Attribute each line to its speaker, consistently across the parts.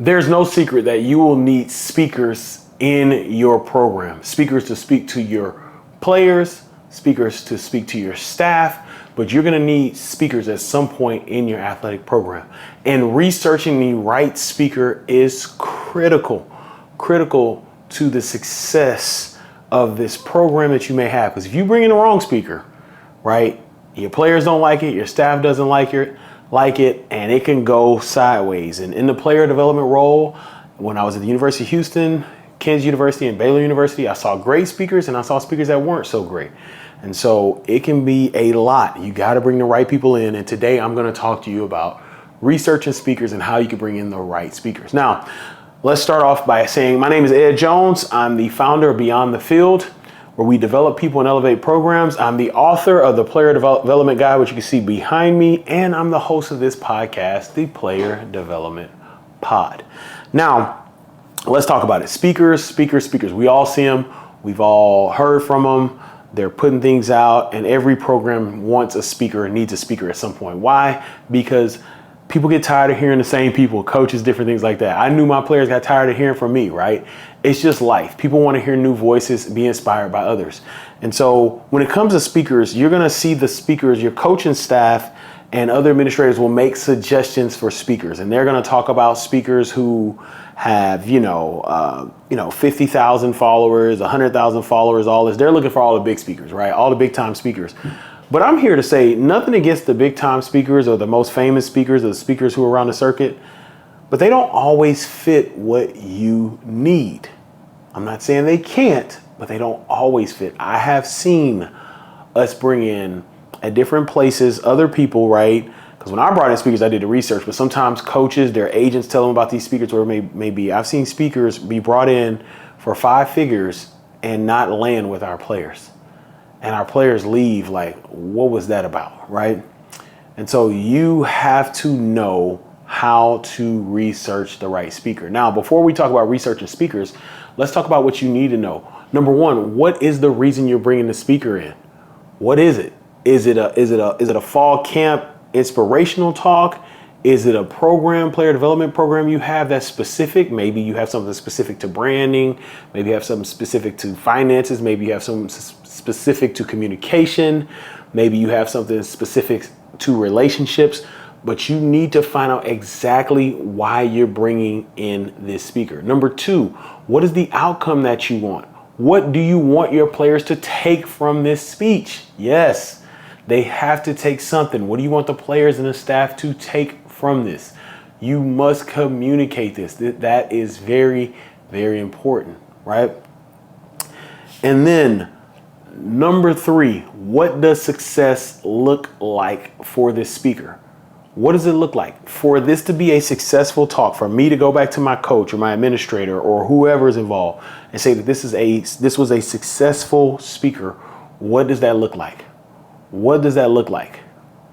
Speaker 1: There's no secret that you will need speakers in your program. Speakers to speak to your players, speakers to speak to your staff, but you're going to need speakers at some point in your athletic program. And researching the right speaker is critical to the success of this program that you may have. Because if you bring in the wrong speaker, right, your players don't like it, your staff doesn't like it, and it can go sideways. And in the player development role, when I was at the University of Houston, Kansas University, and Baylor University, I saw great speakers and I saw speakers that weren't so great. And so it can be a lot. You got to bring the right people in. And today I'm going to talk to you about researching speakers and how you can bring in the right speakers. Now, let's start off by saying my name is Ed Jones. I'm the founder of Beyond the Field, where we develop people and elevate programs. I'm the author of the Player Development Guide, which you can see behind me, and I'm the host of this podcast, the Player Development Pod. Now, let's talk about it. Speakers. We all see them. We've all heard from them. They're putting things out, and every program wants a speaker and needs a speaker at some point. Why? Because people get tired of hearing the same people, coaches, different things like that. I knew my players got tired of hearing from me, right? It's just life. People want to hear new voices, be inspired by others. And so when it comes to speakers, you're going to see the speakers, your coaching staff and other administrators will make suggestions for speakers. And they're going to talk about speakers who have, 50,000 followers, 100,000 followers, all this. They're looking for all the big speakers, right? All the big time speakers. But I'm here to say nothing against the big time speakers or the most famous speakers or the speakers who are around the circuit, but they don't always fit what you need. I'm not saying they can't, but they don't always fit. I have seen us bring in at different places other people, right? Because when I brought in speakers, I did the research, but sometimes coaches, their agents tell them about these speakers, or it may be. I've seen speakers be brought in for 5 figures and not land with our players. And our players leave like, what was that about, right? And so you have to know how to research the right speaker. Now, before we talk about researching speakers, let's talk about what you need to know. Number one, what is the reason you're bringing the speaker in? What is it? Is it a fall camp inspirational talk? Is it a player development program you have that's specific? Maybe you have something specific to branding. Maybe you have something specific to finances. Maybe you have something specific to communication. Maybe you have something specific to relationships. But you need to find out exactly why you're bringing in this speaker. Number 2, what is the outcome that you want? What do you want your players to take from this speech? Yes, they have to take something. What do you want the players and the staff to take from this? You must communicate this. That is very, very important, right? And then number 3, what does success look like for this speaker? What does it look like for this to be a successful talk, for me to go back to my coach or my administrator or whoever is involved and say that this was a successful speaker? What does that look like? What does that look like?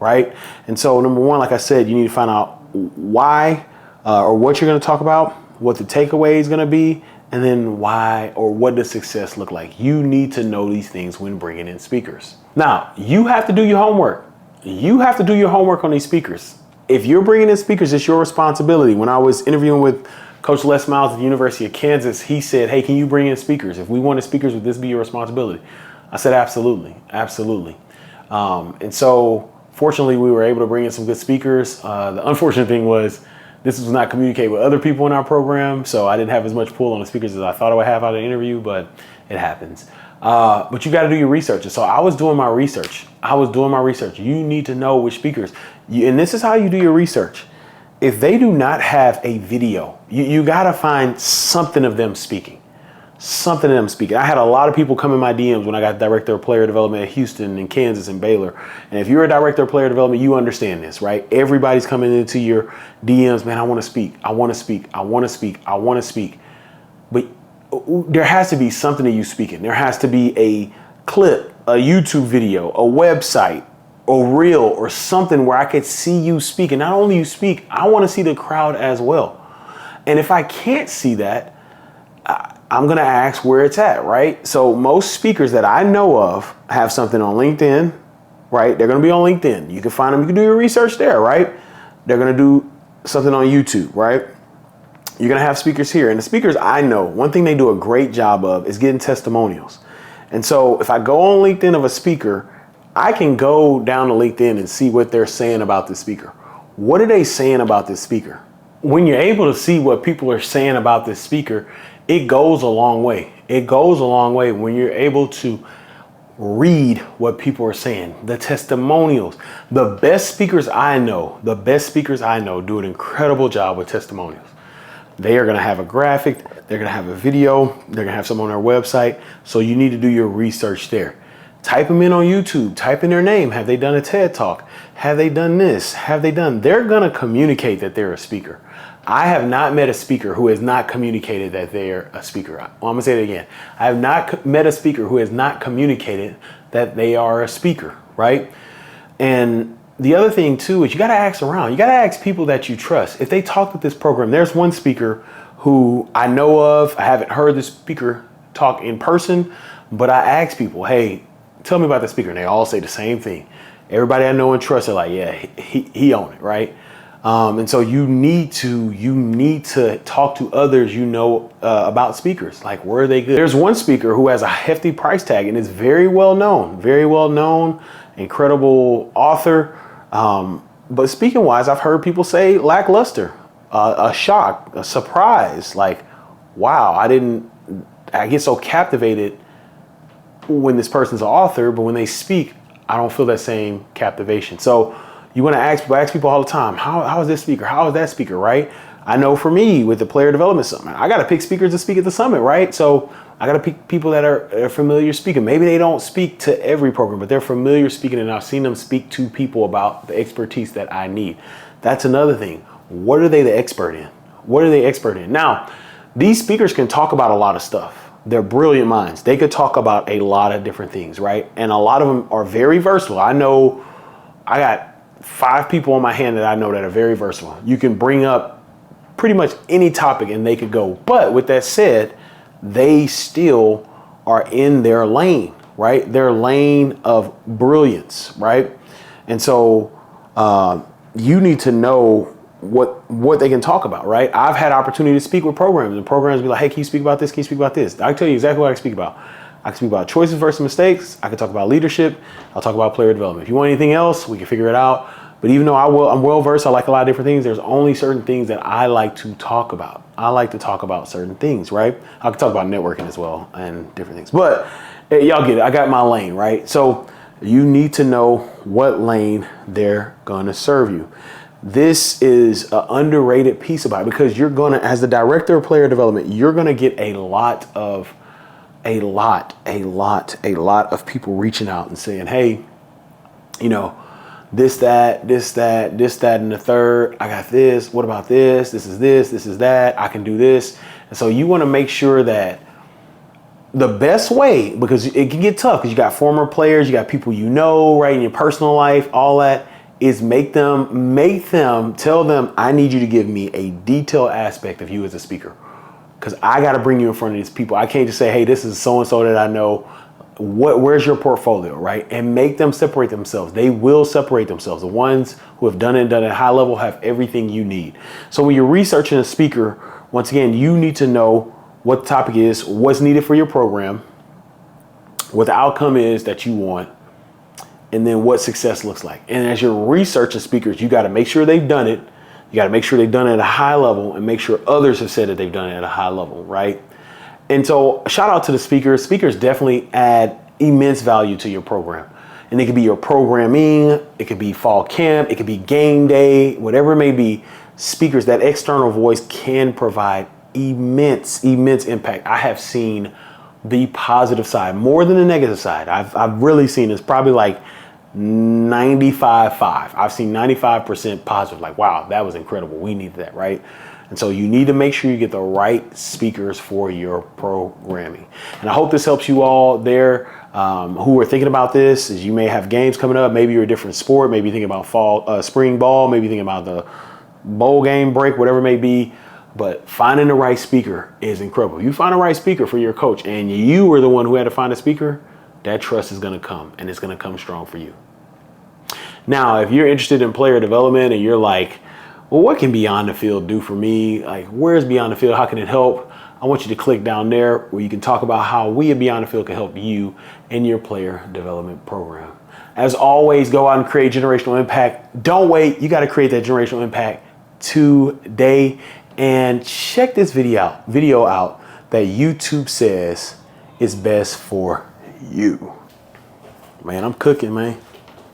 Speaker 1: Right? And so number 1, like I said, you need to find out why or what you're going to talk about, what the takeaway is going to be, and then why or what does success look like. You need to know these things when bringing in speakers. Now, you have to do your homework. You have to do your homework on these speakers. If you're bringing in speakers, it's your responsibility. When I was interviewing with Coach Les Miles at the University of Kansas, he said, hey, can you bring in speakers? If we wanted speakers, would this be your responsibility? I said, absolutely, absolutely. And so fortunately, we were able to bring in some good speakers. The unfortunate thing was this was not communicated with other people in our program, so I didn't have as much pull on the speakers as I thought I would have out of the interview, but it happens. But you got to do your research. And so I was doing my research. You need to know which speakers. And this is how you do your research. If they do not have a video, you got to find something of them speaking. I had a lot of people come in my DMs when I got director of player development at Houston and Kansas and Baylor. And if you're a director of player development, you understand this, right? Everybody's coming into your DMs, man, I want to speak. But there has to be something that you speak in. There has to be a clip, a YouTube video, a website, a reel, or something where I could see you speak. And not only you speak, I want to see the crowd as well. And if I can't see that, I'm going to ask where it's at, right? So most speakers that I know of have something on LinkedIn, right? They're going to be on LinkedIn. You can find them. You can do your research there, right? They're going to do something on YouTube, right? You're going to have speakers here. And the speakers I know, one thing they do a great job of is getting testimonials. And so if I go on LinkedIn of a speaker, I can go down to LinkedIn and see what they're saying about this speaker. What are they saying about this speaker? When you're able to see what people are saying about this speaker, it goes a long way. It goes a long way when you're able to read what people are saying, the testimonials. The best speakers I know do an incredible job with testimonials. They are going to have a graphic, they're going to have a video, they're going to have some on their website. So you need to do your research there. Type them in on YouTube, type in their name. Have they done a TED Talk? Have they done this? They're going to communicate that they're a speaker. I have not met a speaker who has not communicated that they're a speaker. I'm going to say it again. I have not met a speaker who has not communicated that they are a speaker, right? And the other thing too is you got to ask around. You got to ask people that you trust. If they talk with this program, there's one speaker who I know of. I haven't heard the speaker talk in person, but I ask people, hey, tell me about the speaker. And they all say the same thing. Everybody I know and trust are like, yeah, he own it, right? And so you need to talk to others you know about speakers. Like, where are they good? There's one speaker who has a hefty price tag and is very well known, incredible author. But speaking wise, I've heard people say lackluster, a shock, a surprise. Like, wow, I get so captivated when this person's an author, but when they speak, I don't feel that same captivation. So you want to ask people all the time, how is this speaker? How is that speaker, right? I know for me with the player development summit, I got to pick speakers to speak at the summit, right? So I got to pick people that are familiar speaking. Maybe they don't speak to every program, but they're familiar speaking, and I've seen them speak to people about the expertise that I need. That's another thing. What are they the expert in? Now, these speakers can talk about a lot of stuff. They're brilliant minds. They could talk about a lot of different things, right? And a lot of them are very versatile. I know I got 5 people on my hand that I know that are very versatile. You can bring up pretty much any topic and they could go. But with that said, they still are in their lane, right? Their lane of brilliance, right? And so you need to know what they can talk about, right? I've had opportunity to speak with programs, and programs be like, hey, can you speak about this? Can you speak about this? I can tell you exactly what I can speak about. I can speak about choices versus mistakes. I can talk about leadership. I'll talk about player development. If you want anything else, we can figure it out. But even though I'm well versed, I like a lot of different things. There's only certain things that I like to talk about. I like to talk about certain things, right? I can talk about networking as well and different things. But hey, y'all get it. I got my lane, right? So you need to know what lane they're going to serve you. This is an underrated piece about it, because you're going to, as the director of player development, you're going to get a lot of people reaching out and saying, hey, you know, this, that, and the third, I got this. What about this? This is that. I can do this. And so you want to make sure that the best way, because it can get tough because you got former players, you got people you know, right, in your personal life, all that, is make them tell them, I need you to give me a detailed aspect of you as a speaker, because I got to bring you in front of these people. I can't just say, hey, this is so-and-so that I know. Where's your portfolio, right? And make them separate themselves. They will separate themselves. The ones who have done it at high level have everything you need. So when you're researching a speaker, once again, you need to know what the topic is, what's needed for your program, what the outcome is that you want, and then what success looks like. And as you're researching speakers, you got to make sure they've done it. You got to make sure they've done it at a high level, and make sure others have said that they've done it at a high level, right? And so shout out to the speakers. Speakers definitely add immense value to your program. And it could be your programming, it could be fall camp, it could be game day, whatever it may be. Speakers, that external voice, can provide immense impact. I have seen the positive side more than the negative side. I've really seen it's probably like 95-5. I've seen 95% positive, like, wow, that was incredible. We need that, right? And so you need to make sure you get the right speakers for your programming. And I hope this helps you all there who are thinking about this, as you may have games coming up. Maybe you're a different sport. Maybe you're thinking about spring ball. Maybe you're thinking about the bowl game break, whatever it may be. But finding the right speaker is incredible. You find the right speaker for your coach, and you were the one who had to find a speaker, that trust is going to come, and it's going to come strong for you. Now, if you're interested in player development and you're like, well, what can Beyond the Field do for me? Like, where's Beyond the Field? How can it help? I want you to click down there where you can talk about how we at Beyond the Field can help you in your player development program. As always, go out and create generational impact. Don't wait. You got to create that generational impact today. And check this video out that YouTube says is best for you. Man, I'm cooking, man.